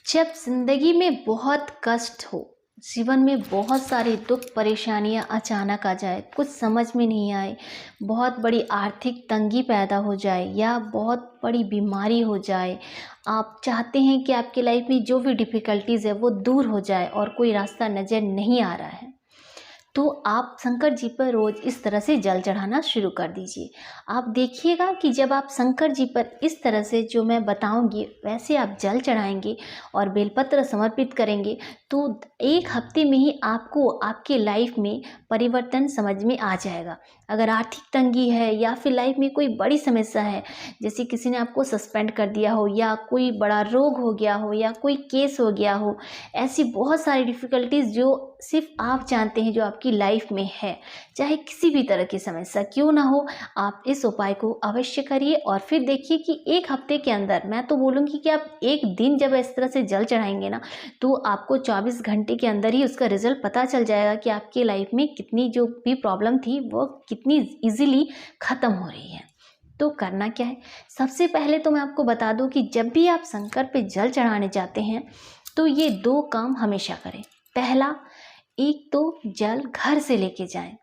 जब जिंदगी में बहुत कष्ट हो, जीवन में बहुत सारे दुख परेशानियां अचानक आ जाए, कुछ समझ में नहीं आए, बहुत बड़ी आर्थिक तंगी पैदा हो जाए या बहुत बड़ी बीमारी हो जाए, आप चाहते हैं कि आपकी लाइफ में जो भी डिफ़िकल्टीज़ है वो दूर हो जाए और कोई रास्ता नज़र नहीं आ रहा है, तो आप शंकर जी पर रोज़ इस तरह से जल चढ़ाना शुरू कर दीजिए। आप देखिएगा कि जब आप शंकर जी पर इस तरह से जो मैं बताऊंगी वैसे आप जल चढ़ाएंगे और बेलपत्र समर्पित करेंगे, तो 1 हफ्ते में ही आपको आपके लाइफ में परिवर्तन समझ में आ जाएगा। अगर आर्थिक तंगी है या फिर लाइफ में कोई बड़ी समस्या है, जैसे किसी ने आपको सस्पेंड कर दिया हो या कोई बड़ा रोग हो गया हो या कोई केस हो गया हो, ऐसी बहुत सारी डिफ़िकल्टीज़ जो सिर्फ आप जानते हैं जो आपकी लाइफ में है, चाहे किसी भी तरह की समस्या क्यों ना हो, आप इस उपाय को अवश्य करिए और फिर देखिए कि 1 हफ्ते के अंदर, मैं तो बोलूँगी कि आप 1 दिन जब इस तरह से जल चढ़ाएंगे ना, तो आपको 24 घंटे के अंदर ही उसका रिजल्ट पता चल जाएगा कि आपकी लाइफ में कितनी जो भी प्रॉब्लम थी वो कितनी ईजिली ख़त्म हो रही है। तो करना क्या है, सबसे पहले तो मैं आपको बता दूं कि जब भी आप शंकर पे जल चढ़ाने जाते हैं तो ये 2 काम हमेशा करें। पहला, एक तो जल घर से लेके जाएं।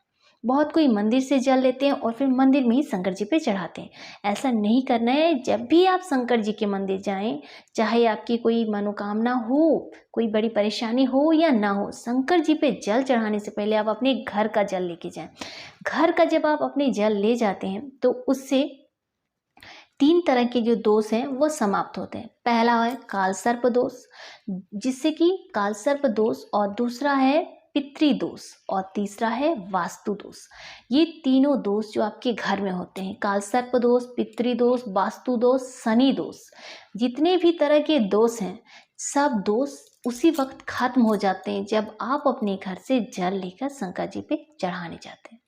बहुत कोई मंदिर से जल लेते हैं और फिर मंदिर में ही शंकर जी पे चढ़ाते हैं। ऐसा नहीं करना है। जब भी आप शंकर जी के मंदिर जाएं, चाहे आपकी कोई मनोकामना हो, कोई बड़ी परेशानी हो या ना हो, शंकर जी पे जल चढ़ाने से पहले आप अपने घर का जल लेके जाएं। घर का जब आप अपने जल ले जाते हैं तो उससे 3 तरह के जो दोष हैं वो समाप्त होते हैं। पहला है काल सर्प दोष, जिससे कि काल सर्प दोष, और दूसरा है पितृ दोष, और तीसरा है वास्तु दोष। ये तीनों दोष जो आपके घर में होते हैं, काल सर्प दोष, पितृ दोष, वास्तु दोष, शनि दोष, जितने भी तरह के दोष हैं, सब दोष उसी वक्त खत्म हो जाते हैं जब आप अपने घर से जल लेकर शंकर जी पे चढ़ाने जाते हैं।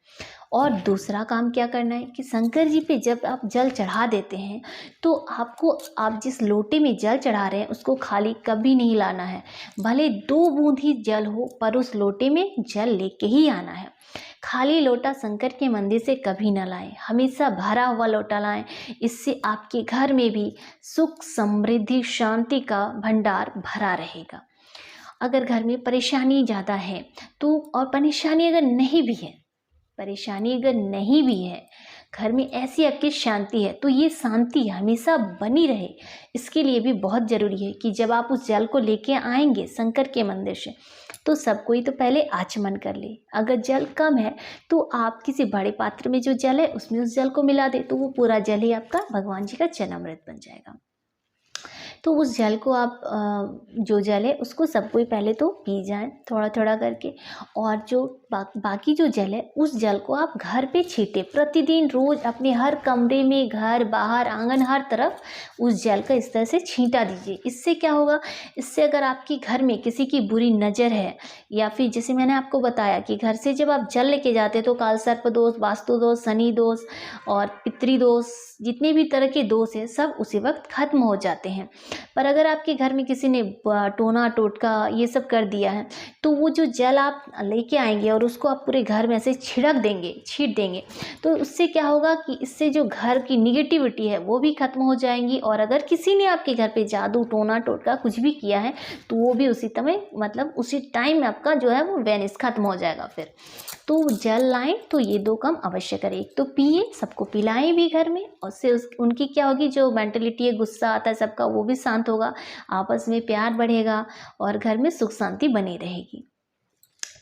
और दूसरा काम क्या करना है कि शंकर जी पे जब आप जल चढ़ा देते हैं तो आपको, आप जिस लोटे में जल चढ़ा रहे हैं उसको खाली कभी नहीं लाना है। भले 2 बूंद ही जल हो पर उस लोटे में जल लेके ही आना है। खाली लोटा शंकर के मंदिर से कभी न लाएं, हमेशा भरा हुआ लोटा लाएं। इससे आपके घर में भी सुख, समृद्धि, शांति का भंडार भरा रहेगा। अगर घर में परेशानी ज़्यादा है तो, और परेशानी अगर नहीं भी है, घर में ऐसी आपकी शांति है, तो ये शांति हमेशा बनी रहे, इसके लिए भी बहुत ज़रूरी है कि जब आप उस जल को लेके आएंगे शंकर के मंदिर से, तो सब कोई तो पहले आचमन कर ले। अगर जल कम है तो आप किसी बड़े पात्र में जो जल है उसमें उस जल को मिला दे, तो वो पूरा जल ही आपका भगवान जी का चरणामृत बन जाएगा। तो उस जल को आप जो जल है उसको सब कोई पहले तो पी जाएं थोड़ा थोड़ा करके, और जो बाकी जो जल है उस जल को आप घर पे छींटे प्रतिदिन, रोज अपने हर कमरे में, घर बाहर आंगन हर तरफ उस जल का इस तरह से छींटा दीजिए। इससे क्या होगा, इससे अगर आपके घर में किसी की बुरी नज़र है, या फिर जैसे मैंने आपको बताया कि घर से जब आप जल लेके जाते तो काल सर्प दोष, वास्तु दोष, शनि दोष और पितृ दोष, जितने भी तरह के दोष हैं सब उसी वक्त खत्म हो जाते हैं। पर अगर आपके घर में किसी ने टोना टोटका ये सब कर दिया है, तो वो जो जल आप लेके आएंगे और उसको आप पूरे घर में ऐसे छींट देंगे, तो उससे क्या होगा कि इससे जो घर की निगेटिविटी है वो भी खत्म हो जाएंगी। और अगर किसी ने आपके घर पे जादू, टोना टोटका कुछ भी किया है तो वो भी उसी समय, मतलब उसी टाइम आपका जो है वो वैनिश खत्म हो जाएगा। फिर तो जल लाएं तो ये 2 काम अवश्य करें। एक तो पिए, सबको पिलाएं भी घर में, और उससे उनकी क्या होगी, जो मेंटलिटी है, गुस्सा आता है सबका, वो भी शांत होगा, आपस में प्यार बढ़ेगा और घर में सुख शांति बनी रहेगी।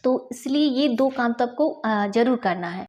तो इसलिए ये 2 काम तो आपको जरूर करना है।